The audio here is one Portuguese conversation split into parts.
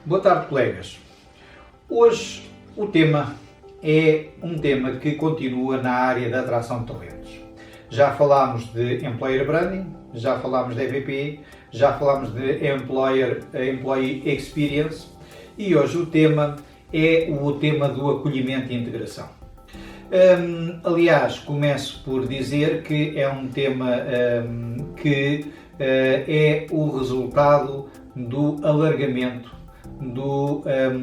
Boa tarde, colegas. Hoje o tema é um tema que continua na área da atração de talentos. Já falámos de Employer Branding, já falámos de EVP, já falámos de Employee Experience e hoje o tema é o tema do acolhimento e integração. Aliás, começo por dizer que é um tema que é o resultado do alargamento do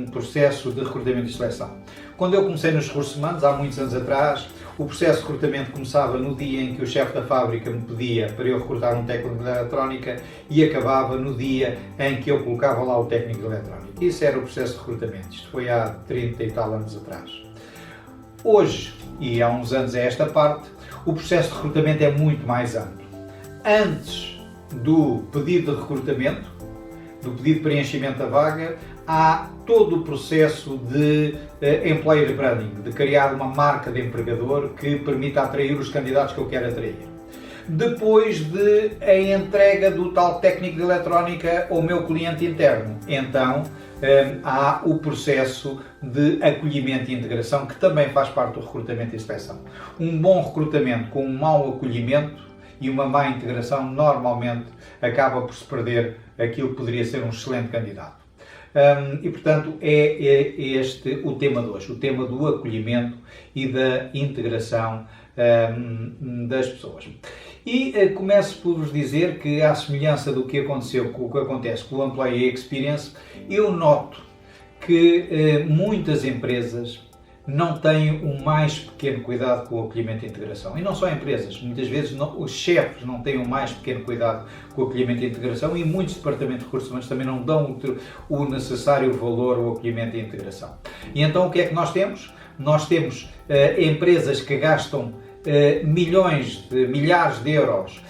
processo de recrutamento e seleção. Quando eu comecei nos recursos humanos, há muitos anos atrás, o processo de recrutamento começava no dia em que o chefe da fábrica me pedia para eu recrutar um técnico de eletrónica e acabava no dia em que eu colocava lá o técnico de eletrónica. Isso era o processo de recrutamento. Isto foi há 30 e tal anos atrás. Hoje, e há uns anos a esta parte, o processo de recrutamento é muito mais amplo. Antes do pedido de recrutamento, do pedido de preenchimento da vaga, há todo o processo de employer branding, de criar uma marca de empregador que permita atrair os candidatos que eu quero atrair. Depois de a entrega do tal técnico de eletrónica ao meu cliente interno, então há o processo de acolhimento e integração, que também faz parte do recrutamento e seleção. Um bom recrutamento com um mau acolhimento e uma má integração normalmente acaba por se perder aquilo que poderia ser um excelente candidato. E portanto é este o tema de hoje, o tema do acolhimento e da integração das pessoas. E começo por vos dizer que, à semelhança do que aconteceu, com o que acontece com o Employee Experience, eu noto que muitas empresas não têm o mais pequeno cuidado com o acolhimento e integração. E não só empresas, muitas vezes os chefes não têm o mais pequeno cuidado com o acolhimento e integração e muitos departamentos de recursos humanos também não dão o necessário valor ao acolhimento e integração. E então o que é que nós temos? Nós temos empresas que gastam milhares de euros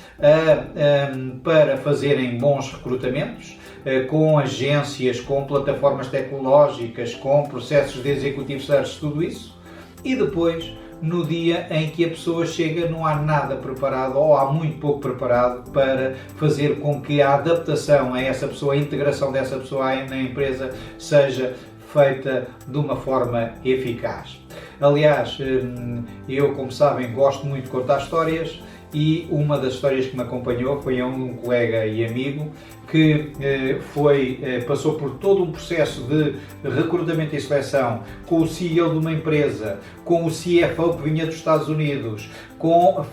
para fazerem bons recrutamentos, com agências, com plataformas tecnológicas, com processos de executive search, tudo isso, e depois, no dia em que a pessoa chega, não há nada preparado ou há muito pouco preparado para fazer com que a adaptação a essa pessoa, a integração dessa pessoa na empresa seja feita de uma forma eficaz. Aliás, eu, como sabem, gosto muito de contar histórias e uma das histórias que me acompanhou foi um colega e amigo que passou por todo um processo de recrutamento e seleção com o CEO de uma empresa, com o CFO que vinha dos Estados Unidos,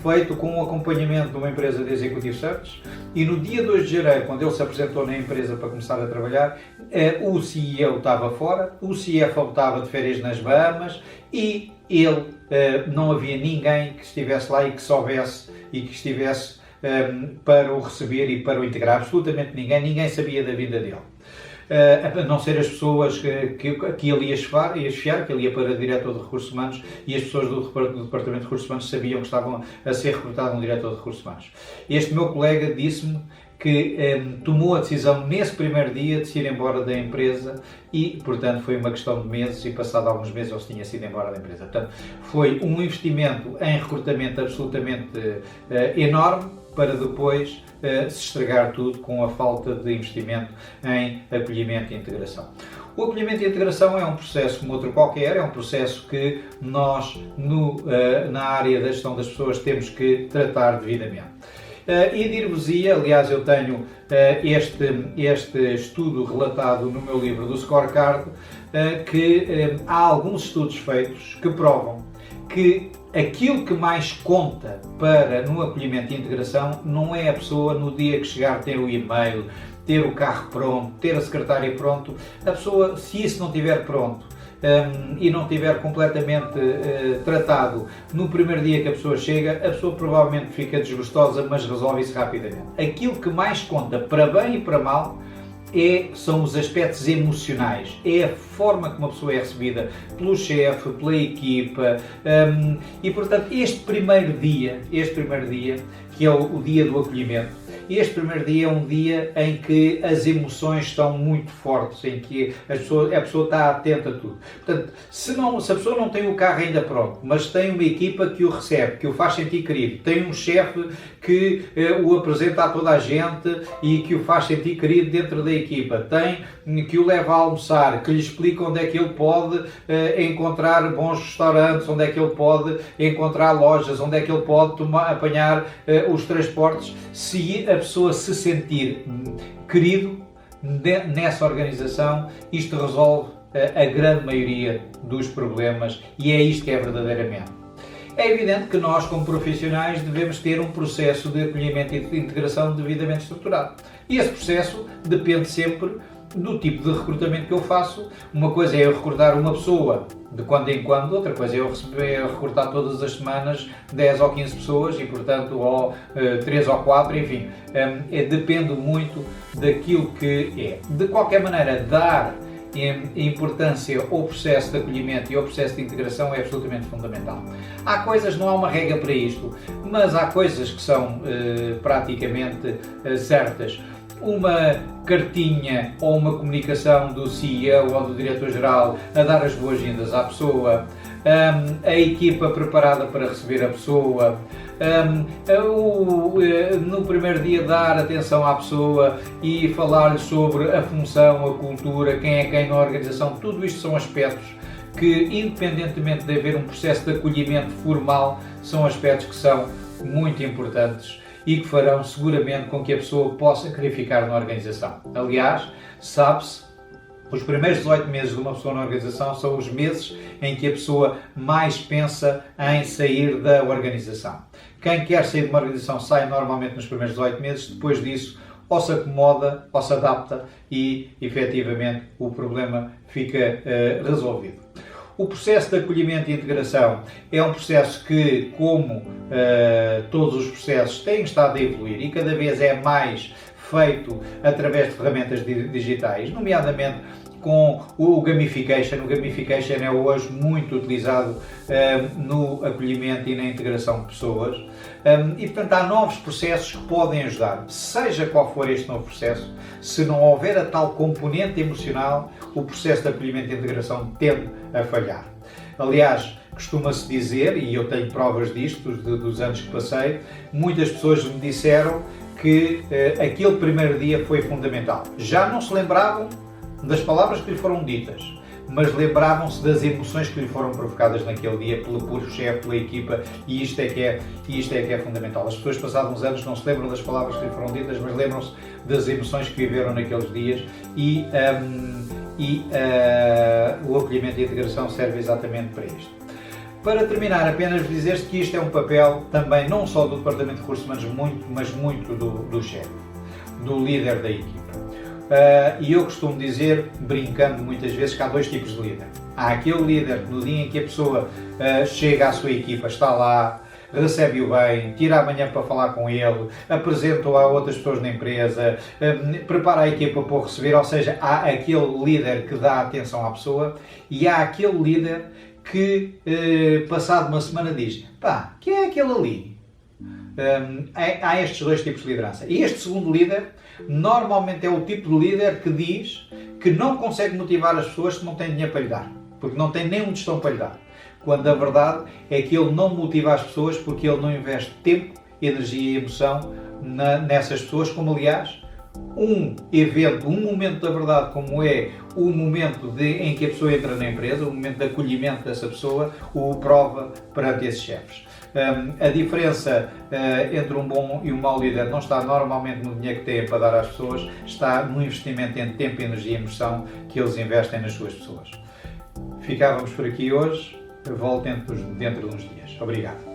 feito com o acompanhamento de uma empresa de executive search, e no dia 2 de janeiro, quando ele se apresentou na empresa para começar a trabalhar, o CEO estava fora, o CFO estava de férias nas Bahamas e ele, não havia ninguém que estivesse lá e que soubesse e que estivesse para o receber e para o integrar, absolutamente ninguém sabia da vinda dele. A não ser as pessoas que ele ia chefiar, que ele ia para diretor de recursos humanos e as pessoas do departamento de recursos humanos sabiam que estavam a ser recrutado um diretor de recursos humanos. Este meu colega disse-me que tomou a decisão nesse primeiro dia de se ir embora da empresa e, portanto, foi uma questão de meses e passado alguns meses ele tinha sido embora da empresa. Portanto, foi um investimento em recrutamento absolutamente enorme para depois se estragar tudo com a falta de investimento em acolhimento e integração. O acolhimento e integração é um processo como outro qualquer, é um processo que nós, na área da gestão das pessoas, temos que tratar devidamente. E dir-vos-ia, aliás, eu tenho este estudo relatado no meu livro do Scorecard, que há alguns estudos feitos que provam que aquilo que mais conta no acolhimento e integração não é a pessoa no dia que chegar ter o e-mail, ter o carro pronto, ter a secretária pronto. A pessoa, se isso não estiver pronto e não estiver completamente tratado no primeiro dia que a pessoa chega, a pessoa provavelmente fica desgostosa, mas resolve isso rapidamente. Aquilo que mais conta, para bem e para mal, são os aspectos emocionais, é a forma como a pessoa é recebida pelo chefe, pela equipa, e portanto este primeiro dia, que é o dia do acolhimento, este primeiro dia é um dia em que as emoções estão muito fortes, em que a pessoa está atenta a tudo. Portanto, se a pessoa não tem o carro ainda pronto, mas tem uma equipa que o recebe, que o faz sentir querido, tem um chefe que o apresenta a toda a gente e que o faz sentir querido dentro da equipa, tem que o leva a almoçar, que lhe explica onde é que ele pode encontrar bons restaurantes, onde é que ele pode encontrar lojas, onde é que ele pode apanhar os transportes. Se a pessoa se sentir querido nessa organização, isto resolve a grande maioria dos problemas e é isto que é verdadeiramente. É evidente que nós, como profissionais, devemos ter um processo de acolhimento e de integração devidamente estruturado. E esse processo depende sempre do tipo de recrutamento que eu faço. Uma coisa é eu recrutar uma pessoa de quando em quando, outra coisa é eu recrutar todas as semanas 10 ou 15 pessoas e, portanto, ou 3 ou 4, enfim, depende muito daquilo que é. De qualquer maneira, dar importância ao processo de acolhimento e ao processo de integração é absolutamente fundamental. Há coisas, não há uma regra para isto, mas há coisas que são praticamente certas. Uma cartinha ou uma comunicação do CEO ou do diretor-geral a dar as boas-vindas à pessoa, a equipa preparada para receber a pessoa, no primeiro dia dar atenção à pessoa e falar-lhe sobre a função, a cultura, quem é quem na organização. Tudo isto são aspectos que, independentemente de haver um processo de acolhimento formal, são aspectos que são muito importantes e que farão seguramente com que a pessoa possa querer ficar na organização. Aliás, sabe-se, os primeiros 18 meses de uma pessoa na organização são os meses em que a pessoa mais pensa em sair da organização. Quem quer sair de uma organização sai normalmente nos primeiros 18 meses, depois disso ou se acomoda ou se adapta e, efetivamente, o problema fica resolvido. O processo de acolhimento e integração é um processo que, como todos os processos, tem estado a evoluir e cada vez é mais feito através de ferramentas digitais, nomeadamente com o gamification. O gamification é hoje muito utilizado no acolhimento e na integração de pessoas e, portanto, há novos processos que podem ajudar. Seja qual for este novo processo, se não houver a tal componente emocional, o processo de acolhimento e integração tende a falhar. Aliás, costuma-se dizer, e eu tenho provas disto dos anos que passei, muitas pessoas me disseram que aquele primeiro dia foi fundamental. Já não se lembravam das palavras que lhe foram ditas, mas lembravam-se das emoções que lhe foram provocadas naquele dia pelo chefe, pela equipa, e isto é que é fundamental. As pessoas passados uns anos não se lembram das palavras que lhe foram ditas, mas lembram-se das emoções que viveram naqueles dias e o acolhimento e a integração serve exatamente para isto. Para terminar, apenas dizer-se que isto é um papel também não só do Departamento de Recursos Humanos, mas muito do chefe, do líder da equipa. E eu costumo dizer, brincando muitas vezes, que há dois tipos de líder. Há aquele líder que no dia em que a pessoa chega à sua equipa, está lá, recebe-o bem, tira a manhã para falar com ele, apresenta-o a outras pessoas na empresa, prepara a equipa para o receber, ou seja, há aquele líder que dá atenção à pessoa e há aquele líder que, passado uma semana, diz: pá, quem é aquele ali? Há estes dois tipos de liderança. E este segundo líder, normalmente é o tipo de líder que diz que não consegue motivar as pessoas se não tem dinheiro para lhe dar, porque não tem nenhum tostão para lhe dar. Quando a verdade é que ele não motiva as pessoas porque ele não investe tempo, energia e emoção nessas pessoas, como aliás um evento, um momento da verdade como é o momento em que a pessoa entra na empresa, o momento de acolhimento dessa pessoa, o prova perante esses chefes. A diferença entre um bom e um mau líder não está normalmente no dinheiro que têm para dar às pessoas, está no investimento em tempo, energia e emoção que eles investem nas suas pessoas. Ficávamos por aqui hoje, volto dentro de uns dias. Obrigado.